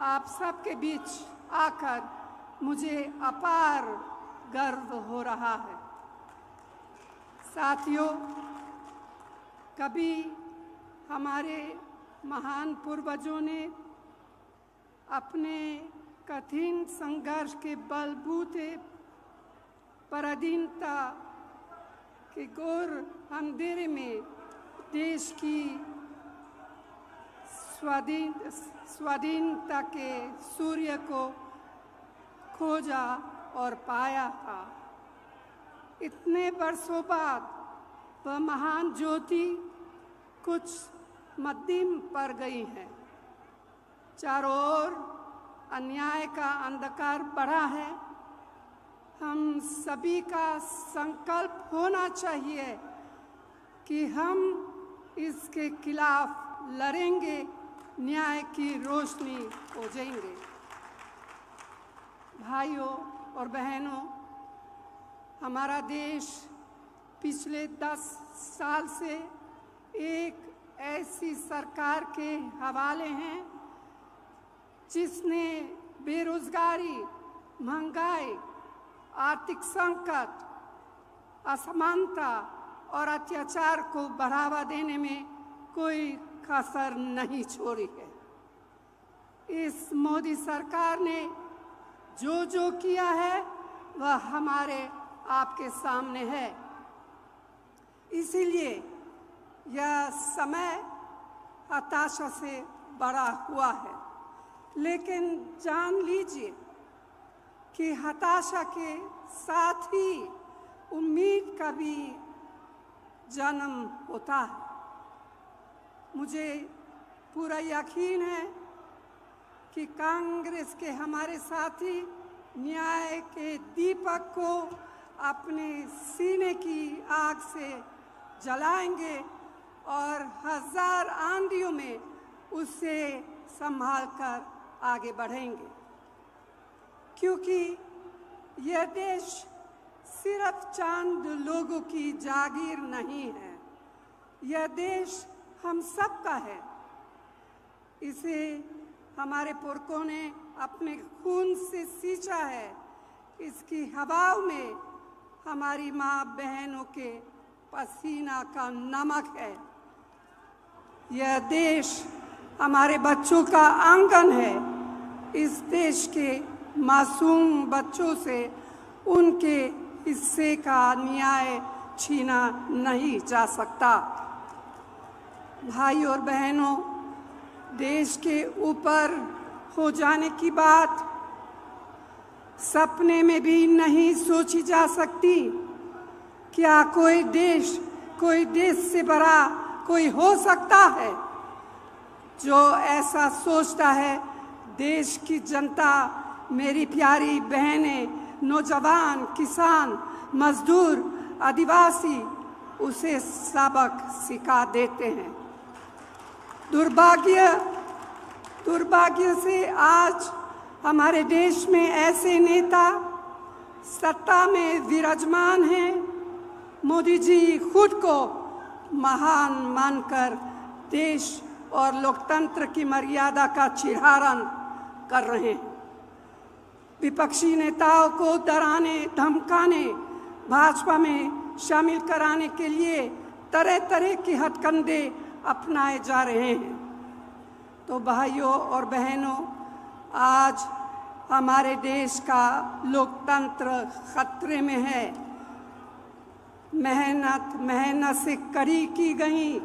आप सबके बीच आकर मुझे अपार गर्व हो रहा है। साथियों, कभी हमारे महान पूर्वजों ने अपने कठिन संघर्ष के बलबूते पराधीनता के घोर अंधेरे में देश की स्वाधीनता के सूर्य को खोजा और पाया था। इतने वर्षों बाद वह महान ज्योति कुछ मध्यम पड़ गई है। चारों ओर अन्याय का अंधकार बढ़ा है। हम सभी का संकल्प होना चाहिए कि हम इसके खिलाफ लड़ेंगे, न्याय की रोशनी हो जाएंगे। भाइयों और बहनों, हमारा देश पिछले 10 साल से एक ऐसी सरकार के हवाले हैं जिसने बेरोजगारी, महंगाई, आर्थिक संकट, असमानता और अत्याचार को बढ़ावा देने में कोई कसर नहीं छोड़ी है। इस मोदी सरकार ने जो किया है वह हमारे आपके सामने है। इसीलिए यह समय हताशा से भरा हुआ है, लेकिन जान लीजिए कि हताशा के साथ ही उम्मीद का भी जन्म होता है। मुझे पूरा यकीन है कि कांग्रेस के हमारे साथी न्याय के दीपक को अपने सीने की आग से जलाएंगे और हजार आंधियों में उसे संभालकर आगे बढ़ेंगे, क्योंकि यह देश सिर्फ चंद लोगों की जागीर नहीं है। यह देश हम सब का है। इसे हमारे पुरखों ने अपने खून से सींचा है। इसकी हवाओं में हमारी माँ बहनों के पसीना का नमक है। यह देश हमारे बच्चों का आंगन है। इस देश के मासूम बच्चों से उनके हिस्से का न्याय छीना नहीं जा सकता। भाई और बहनों, देश के ऊपर हो जाने की बात सपने में भी नहीं सोची जा सकती। क्या कोई देश से बड़ा कोई हो सकता है? जो ऐसा सोचता है, देश की जनता, मेरी प्यारी बहनें, नौजवान, किसान, मजदूर, आदिवासी उसे सबक सिखा देते हैं। दुर्भाग्य से आज हमारे देश में ऐसे नेता सत्ता में विराजमान हैं। मोदी जी खुद को महान मानकर देश और लोकतंत्र की मर्यादा का चिरहरण कर रहे हैं। विपक्षी नेताओं को डराने, धमकाने, भाजपा में शामिल कराने के लिए तरह तरह के हथकंडे अपनाए जा रहे हैं। तो भाइयों और बहनों, आज हमारे देश का लोकतंत्र खतरे में है। मेहनत से खड़ी की गई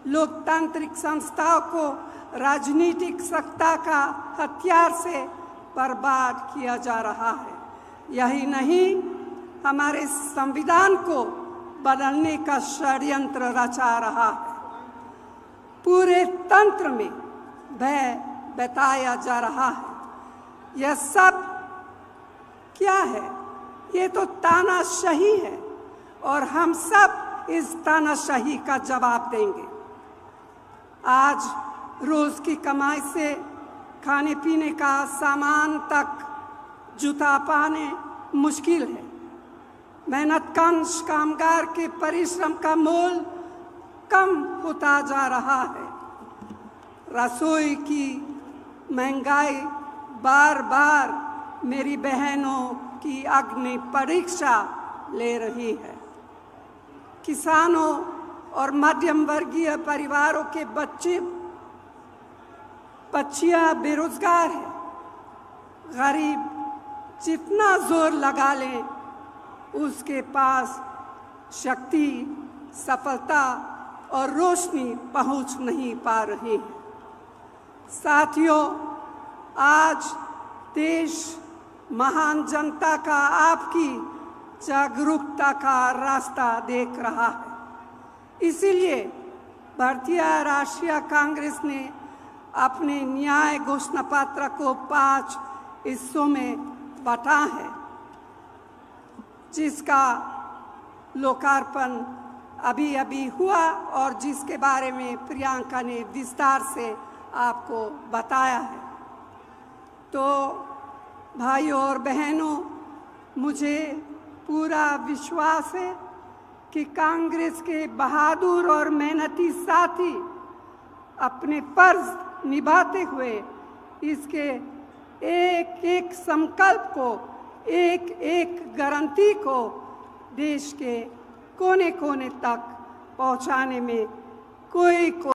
लोकतांत्रिक संस्थाओं को राजनीतिक सत्ता का हथियार से बर्बाद किया जा रहा है। यही नहीं, हमारे संविधान को बदलने का षड्यंत्र रचा रहा है। पूरे तंत्र में भय बताया जा रहा है। यह सब क्या है? ये तो तानाशाही है और हम सब इस तानाशाही का जवाब देंगे। आज रोज की कमाई से खाने पीने का सामान तक जुटा पाने मुश्किल है। मेहनतकश कामगार के परिश्रम का मोल कम होता जा रहा है। रसोई की महंगाई बार बार मेरी बहनों की अग्नि परीक्षा ले रही है। किसानों और मध्यम वर्गीय परिवारों के बच्चियां बेरोजगार हैं। गरीब जितना जोर लगा ले उसके पास शक्ति, सफलता और रोशनी पहुंच नहीं पा रही है। साथियों, आज देश महान जनता का आपकी जागरूकता का रास्ता देख रहा है। इसीलिए भारतीय राष्ट्रीय कांग्रेस ने अपने न्याय घोषणा पत्र को 5 हिस्सों में बांटा है, जिसका लोकार्पण अभी अभी हुआ और जिसके बारे में प्रियंका ने विस्तार से आपको बताया है। तो भाइयों और बहनों, मुझे पूरा विश्वास है कि कांग्रेस के बहादुर और मेहनती साथी अपने फर्ज निभाते हुए इसके एक एक संकल्प को, एक एक गारंटी को देश के कोने कोने तक पहुंचाने में कोई